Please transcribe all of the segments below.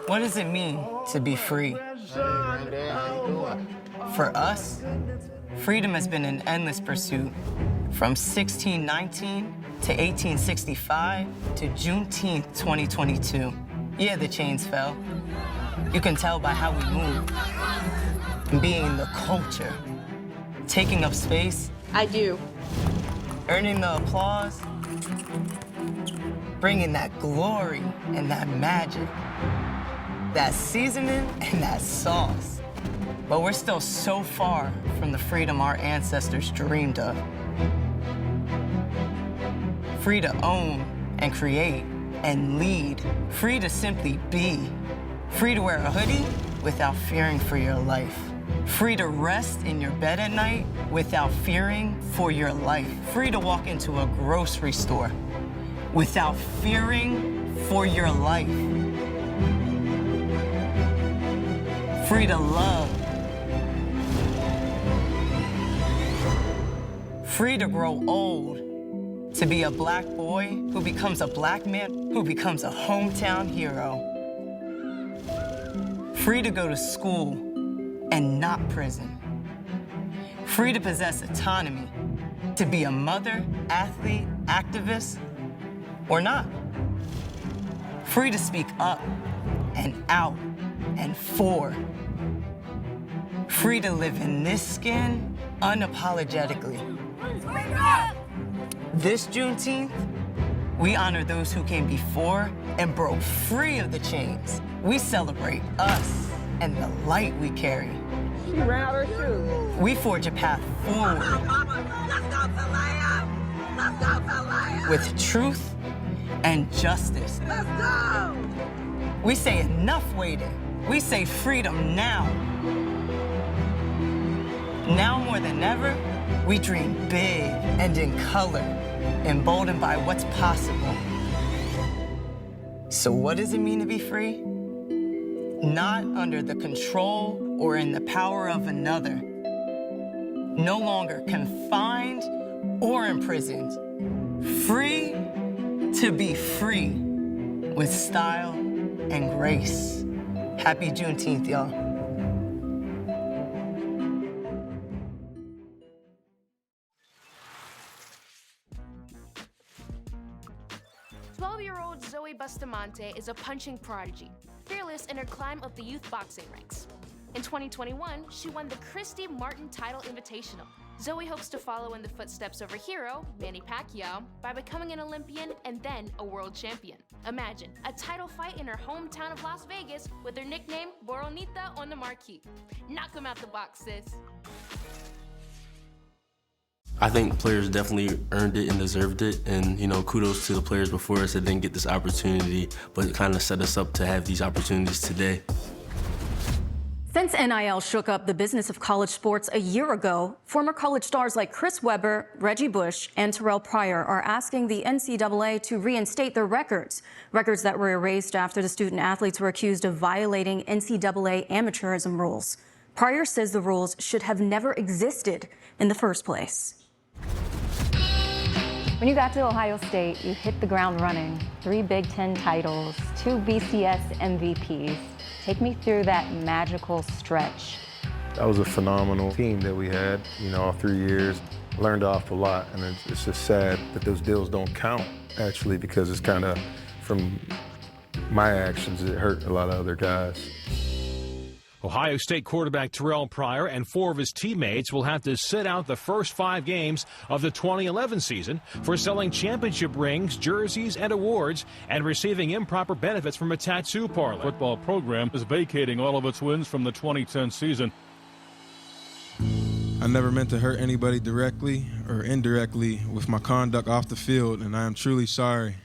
What does it mean to be free? For us, freedom has been an endless pursuit from 1619 to 1865 to Juneteenth 2022. Yeah, the chains fell. You can tell by how we move, being the culture, taking up space. I do. Earning the applause, bringing that glory and that magic, that seasoning and that sauce. But we're still so far from the freedom our ancestors dreamed of. Free to own and create and lead. Free to simply be. Free to wear a hoodie without fearing for your life. Free to rest in your bed at night without fearing for your life. Free to walk into a grocery store without fearing for your life. Free to love. Free to grow old, to be a black boy who becomes a black man who becomes a hometown hero. Free to go to school and not prison. Free to possess autonomy, to be a mother, athlete, activist, or not. Free to speak up and out and for. Free to live in this skin unapologetically. This Juneteenth, we honor those who came before and broke free of the chains. We celebrate us and the light we carry. She ran out her shoes. We forge a path forward with truth and justice. Let's go! We say enough waiting. We say freedom now. Now more than ever, we dream big and in color, emboldened by what's possible. So what does it mean to be free? Not under the control or in the power of another. No longer confined or imprisoned. Free to be free with style and grace. Happy Juneteenth, y'all. 12-year-old Zoe Bustamante is a punching prodigy, fearless in her climb up the youth boxing ranks. In 2021, she won the Christy Martin Title Invitational. Zoe hopes to follow in the footsteps of her hero, Manny Pacquiao, by becoming an Olympian and then a world champion. Imagine, a title fight in her hometown of Las Vegas with her nickname, Boronita, on the marquee. Knock him out the box, sis. I think players definitely earned it and deserved it, and kudos to the players before us that didn't get this opportunity, but it kind of set us up to have these opportunities today. Since NIL shook up the business of college sports a year ago, former college stars like Chris Webber, Reggie Bush, and Terrell Pryor are asking the NCAA to reinstate their records that were erased after the student athletes were accused of violating NCAA amateurism rules. Pryor says the rules should have never existed in the first place. When you got to Ohio State, you hit the ground running. 3 Big Ten titles, 2 BCS MVPs. Take me through that magical stretch. That was a phenomenal team that we had, all 3 years. Learned an awful lot, and it's just sad that those deals don't count, actually, because it's kind of, from my actions, it hurt a lot of other guys. Ohio State quarterback Terrell Pryor and 4 of his teammates will have to sit out the first 5 games of the 2011 season for selling championship rings, jerseys, and awards, and receiving improper benefits from a tattoo parlor. The football program is vacating all of its wins from the 2010 season. I never meant to hurt anybody directly or indirectly with my conduct off the field, and I am truly sorry.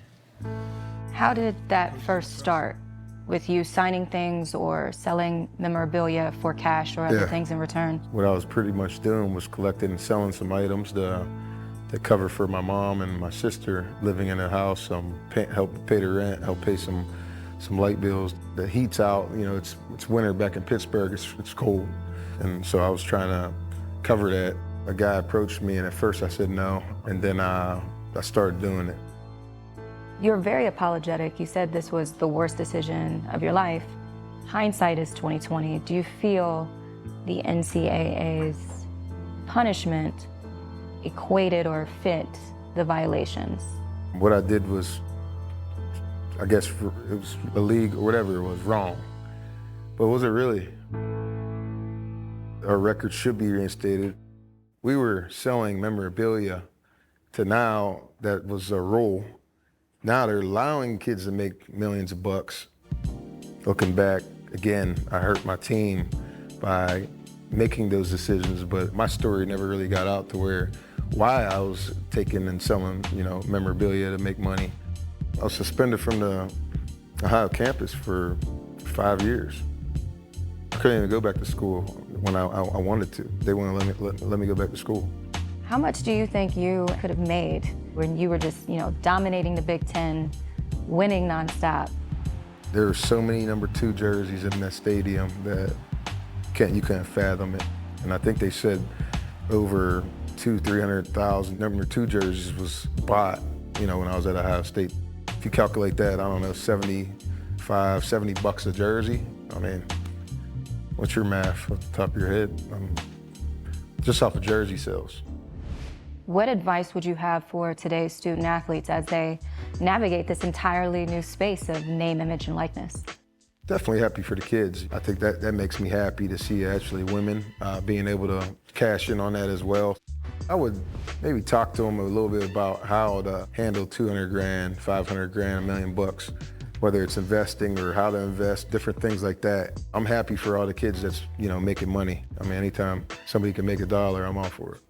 How did that first start? With you signing things or selling memorabilia for cash or other things in return? What I was pretty much doing was collecting and selling some items to cover for my mom and my sister living in a house, help pay the rent, help pay some light bills. The heat's out, it's winter back in Pittsburgh, it's cold. And so I was trying to cover that. A guy approached me, and at first I said no, and then I started doing it. You're very apologetic. You said this was the worst decision of your life. Hindsight is 2020. Do you feel the NCAA's punishment equated or fit the violations? What I did was, I guess it was a league or whatever it was, wrong. But was it really? Our record should be reinstated. We were selling memorabilia to now that was a rule. Now they're allowing kids to make millions of bucks. Looking back, again, I hurt my team by making those decisions, but my story never really got out to why I was taking and selling, memorabilia to make money. I was suspended from the Ohio campus for 5 years. I couldn't even go back to school when I wanted to. They wouldn't let me go back to school. How much do you think you could have made when you were just, dominating the Big Ten, winning nonstop? There were so many number 2 jerseys in that stadium that you can't fathom it. And I think they said over 300,000 number 2 jerseys was bought, when I was at Ohio State. If you calculate that, I don't know, $70 a jersey. I mean, what's your math off the top of your head? Just off of jersey sales. What advice would you have for today's student athletes as they navigate this entirely new space of name, image, and likeness? Definitely happy for the kids. I think that makes me happy to see actually women being able to cash in on that as well. I would maybe talk to them a little bit about how to handle 200 grand, 500 grand, $1 million bucks, whether it's investing or how to invest, different things like that. I'm happy for all the kids that's, making money. I mean, anytime somebody can make $1, I'm all for it.